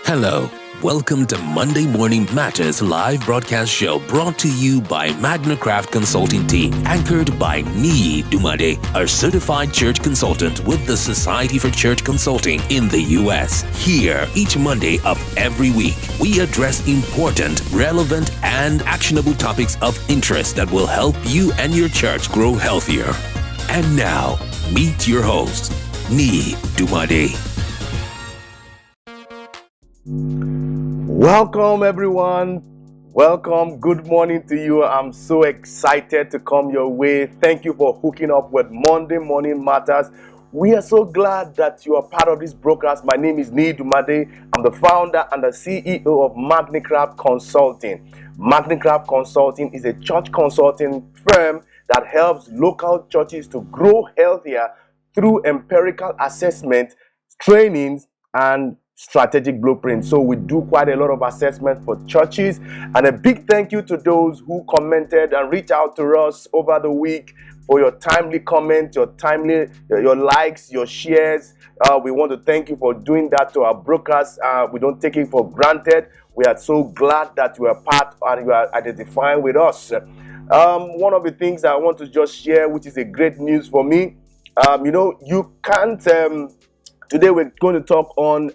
Hello, welcome to Monday Morning Matters live broadcast show brought to you by Magnicraft Consulting team, anchored by Niyi Dunmade, a certified church consultant with the Society for Church Consulting in the U.S. Here, each Monday of every week, we address important, relevant, and actionable topics of interest that will help you and your church grow healthier. And now, meet your host, Niyi Dunmade. Welcome, everyone. Welcome. Good morning to you. I'm so excited to come your way. Thank you for hooking up with Monday Morning Matters. We are so glad that you are part of this broadcast. My name is Niyi Dunmade. I'm the founder and the CEO of Magnicraft Consulting. Magnicraft Consulting is a church consulting firm that helps local churches to grow healthier through empirical assessment, trainings, and strategic blueprint. So we do quite a lot of assessment for churches, and a big thank you to those who commented and reached out to us over the week for your timely comments, your likes, your shares. We want to thank you for doing that to our broadcast. We don't take it for granted. We are so glad that you are part and you are identifying with us. One of the things I want to just share, which is a great news for me, you can't today we're going to talk on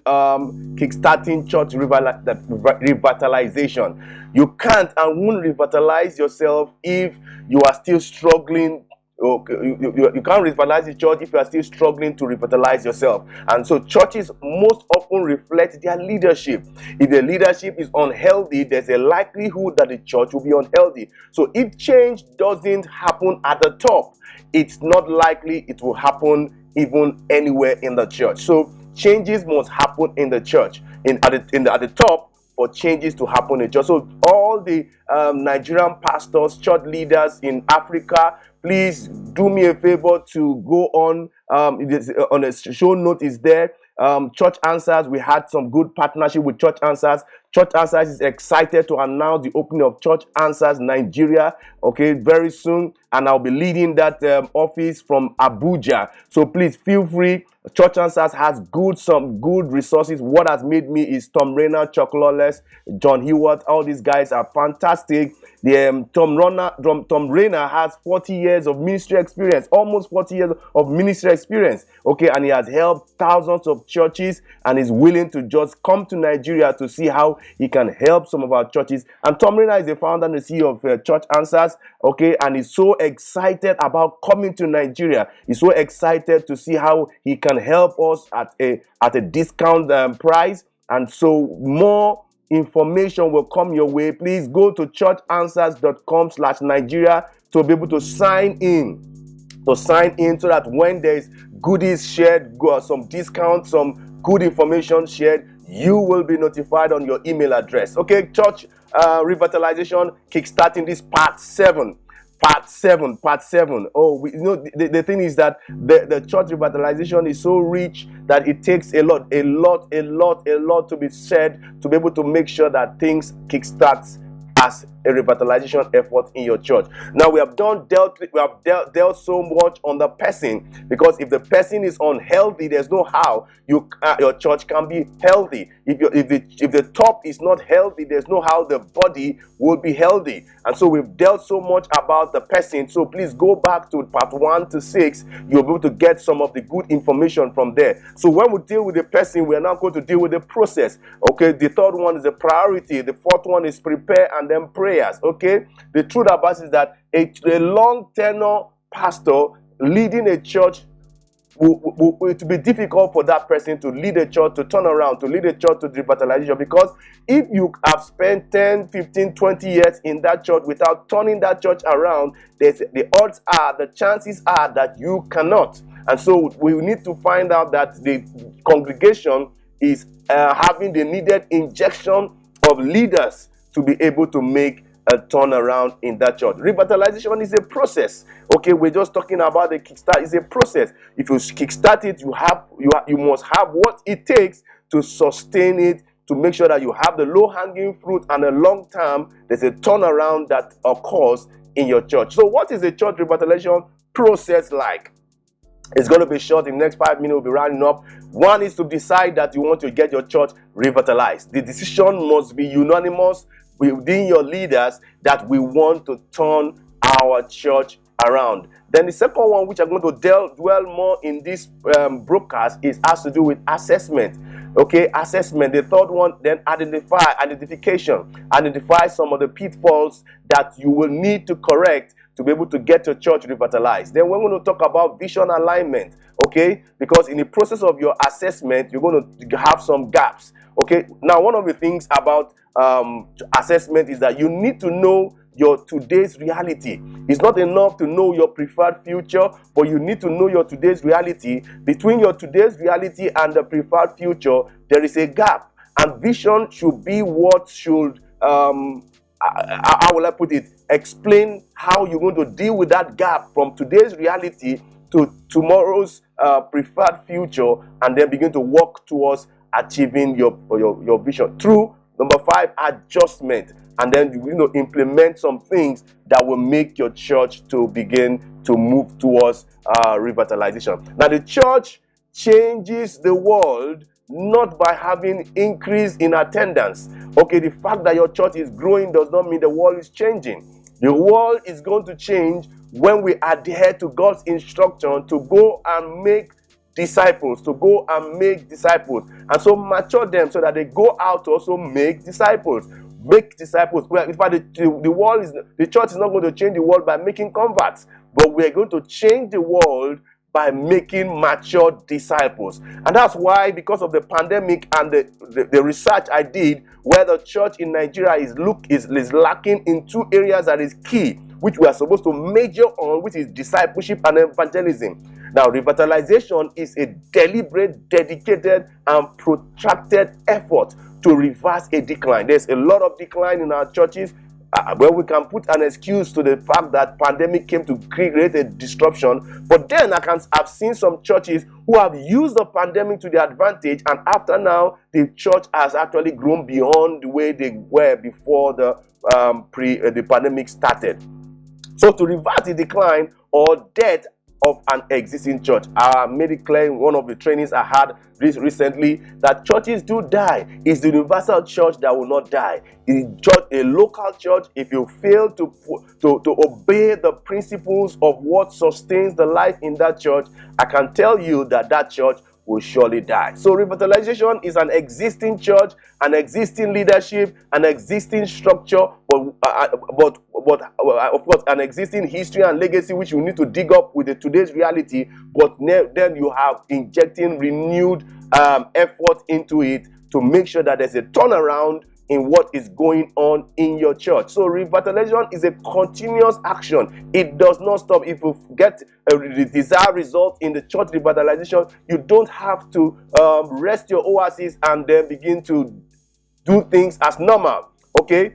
kickstarting church revitalization. You can't and won't revitalize yourself if you are still struggling. You can't revitalize the church if you are still struggling to revitalize yourself. And so churches most often reflect their leadership. If the leadership is unhealthy, there's a likelihood that the church will be unhealthy. So if change doesn't happen at the top, it's not likely it will happen even anywhere in the church. So changes must happen in the church, at the top, for changes to happen in church. So all the Nigerian pastors, church leaders in Africa, please do me a favor to go on a show note is there. Church Answers, we had some good partnership with Church Answers. Church Answers is excited to announce the opening of Church Answers Nigeria, very soon, and I'll be leading that office from Abuja. So please feel free. Church Answers has some good resources. What has made me is Tom Rayner, Chuck Lawless, John Hewitt. All these guys are fantastic. Tom Rayner has 40 years of ministry experience, almost 40 years of ministry experience. And he has helped thousands of churches and is willing to just come to Nigeria to see how he can help some of our churches. And Tom Rayner is the founder and the CEO of Church Answers, and he's so excited about coming to Nigeria. He's so excited to see how he can help us at a discount price. And so more information will come your way. Please go to churchanswers.com/Nigeria to be able to sign in. So that when there is goodies shared, some discounts, some good information shared, you will be notified on your email address. Church revitalization, kickstarting this part 7. Part 7. The thing is that the church revitalization is so rich that it takes a lot to be said to be able to make sure that things kickstarts as a revitalization effort in your church. Now we have dealt so much on the person, because if the person is unhealthy, there's no how your church can be healthy. If the top is not healthy, there's no how the body will be healthy. And so we've dealt so much about the person. So please go back to part 1 to 6. You'll be able to get some of the good information from there. So when we deal with the person, we're now going to deal with the process. The third one is the priority. The fourth one is prepare and then prayers. The truth about it is that a long tenure pastor leading a church it will be difficult for that person to lead a church, to turn around, to lead a church to revitalization. Because if you have spent 10, 15, 20 years in that church without turning that church around, the chances are that you cannot. And so we need to find out that the congregation is having the needed injection of leaders to be able to make a turnaround in that church. Revitalization is a process. Okay, we're just talking about the kickstart. It's a process. If you kickstart it, you must have what it takes to sustain it, to make sure that you have the low-hanging fruit, and a long term there's a turnaround that occurs in your church. So what is a church revitalization process like? It's going to be short. In the next 5 minutes, we'll be rounding up. One is to decide that you want to get your church revitalized. The decision must be unanimous within your leaders that we want to turn our church around. Then the second one, which I'm going to dwell more in this broadcast, has to do with assessment. Okay, assessment. The third one, then identification. Identify some of the pitfalls that you will need to correct to be able to get your church revitalized. Then we're going to talk about vision alignment, okay? Because in the process of your assessment, you're going to have some gaps, okay? Now, one of the things about assessment is that you need to know your today's reality. It's not enough to know your preferred future, but you need to know your today's reality. Between your today's reality and the preferred future, there is a gap. And vision should be what should, how will I put it, explain how you're going to deal with that gap from today's reality to tomorrow's preferred future, and then begin to work towards achieving your vision through, number 5, adjustment. And then you implement some things that will make your church to begin to move towards revitalization. Now, the church changes the world not by having increase in attendance. Okay, the fact that your church is growing does not mean the world is changing. The world is going to change when we adhere to God's instruction to go and make disciples, and so mature them so that they go out to also make disciples. Well, in fact, the church is not going to change the world by making converts, but we are going to change the world by making mature disciples. And that's why, because of the pandemic and the research I did, where the church in Nigeria is lacking in 2 areas that is key, which we are supposed to major on, which is discipleship and evangelism. Now, revitalization is a deliberate, dedicated, and protracted effort to reverse a decline. There's a lot of decline in our churches, where we can put an excuse to the fact that pandemic came to create a disruption. But then I've seen some churches who have used the pandemic to their advantage, and after now, the church has actually grown beyond the way they were before the pandemic started. So to reverse the decline or death of an existing church, I made it clear in one of the trainings I had recently that churches do die. It's the universal church that will not die. A local church, if you fail to obey the principles of what sustains the life in that church, I can tell you that church will surely die. So revitalization is an existing church, an existing leadership, an existing structure, but of course an existing history and legacy which you need to dig up with today's reality. But then you have injecting renewed effort into it to make sure that there's a turnaround in what is going on in your church. So revitalization is a continuous action. It does not stop. If you get a desired result in the church revitalization, you don't have to rest your oasis and then begin to do things as normal. Okay?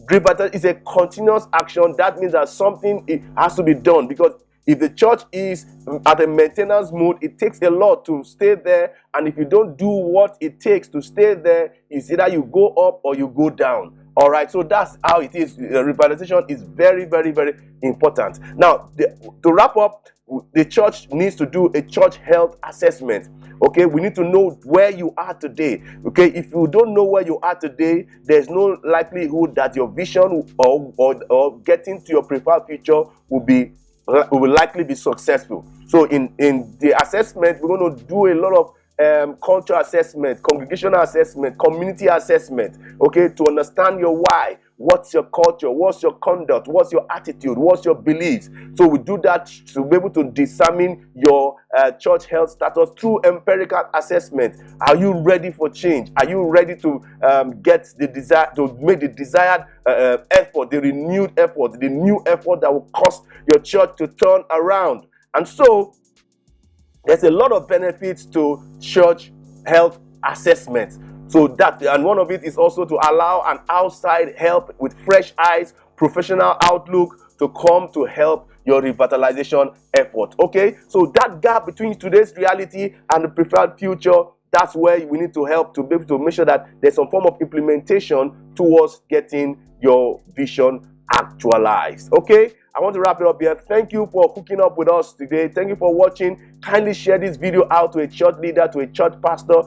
Revitalization is a continuous action. That means that something has to be done, because if the church is at a maintenance mode, it takes a lot to stay there. And if you don't do what it takes to stay there, it's either you go up or you go down. All right, so that's how it is. Revitalization is very, very, very important. Now, to wrap up, the church needs to do a church health assessment. Okay, we need to know where you are today. Okay, if you don't know where you are today, there's no likelihood that your vision or getting to your preferred future will likely be successful. So in the assessment, we're going to do a lot of cultural assessment, congregational assessment, community assessment, okay, to understand your why. What's your culture? What's your conduct? What's your attitude? What's your beliefs? So we do that to be able to determine your church health status through empirical assessment. Are you ready for change? Are you ready to get the desire, to make the desired effort, the renewed effort, the new effort that will cause your church to turn around? And so there's a lot of benefits to church health assessment. So that, and one of it is also to allow an outside help with fresh eyes, professional outlook to come to help your revitalization effort. Okay, so that gap between today's reality and the preferred future, that's where we need to help to be able to make sure that there's some form of implementation towards getting your vision actualized. Okay, I want to wrap it up here. Thank you for hooking up with us today. Thank you for watching. Kindly share this video out to a church leader, to a church pastor.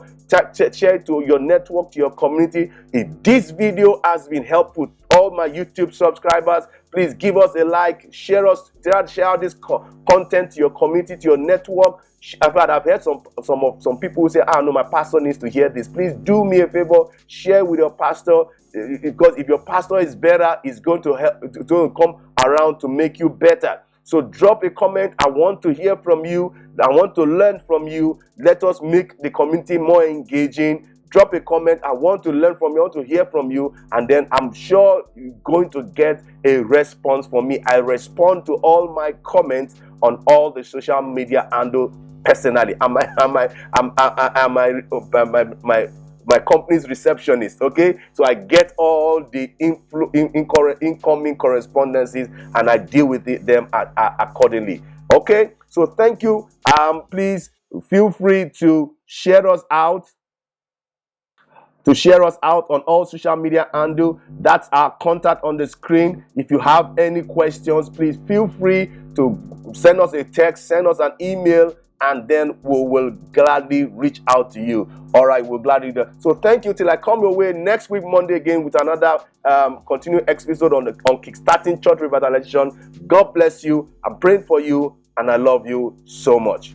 Share it to your network, to your community. If this video has been helpful, all my YouTube subscribers, please give us a like, share out this content to your community, to your network. I've heard some people who say, no, my pastor needs to hear this. Please do me a favor, share with your pastor, because if your pastor is better, it's going to help to come around to make you better. So drop a comment. I want to hear from you. I want to learn from you. Let us make the community more engaging. Drop a comment. I want to learn from you. I want to hear from you. And then I'm sure you're going to get a response from me. I respond to all my comments on all the social media handle personally. My company's receptionist. Okay, so I get all the incoming correspondences and I deal with them accordingly. Okay, so thank you. Please feel free to share us out on all social media handle. That's our contact on the screen. If you have any questions, please feel free to send us a text, send us an email, and then we will gladly reach out to you. All right, we'll gladly do that. So thank you till I come your way next week, Monday, again with another continued episode on kickstarting church revitalization. God bless you. I'm praying for you, and I love you so much.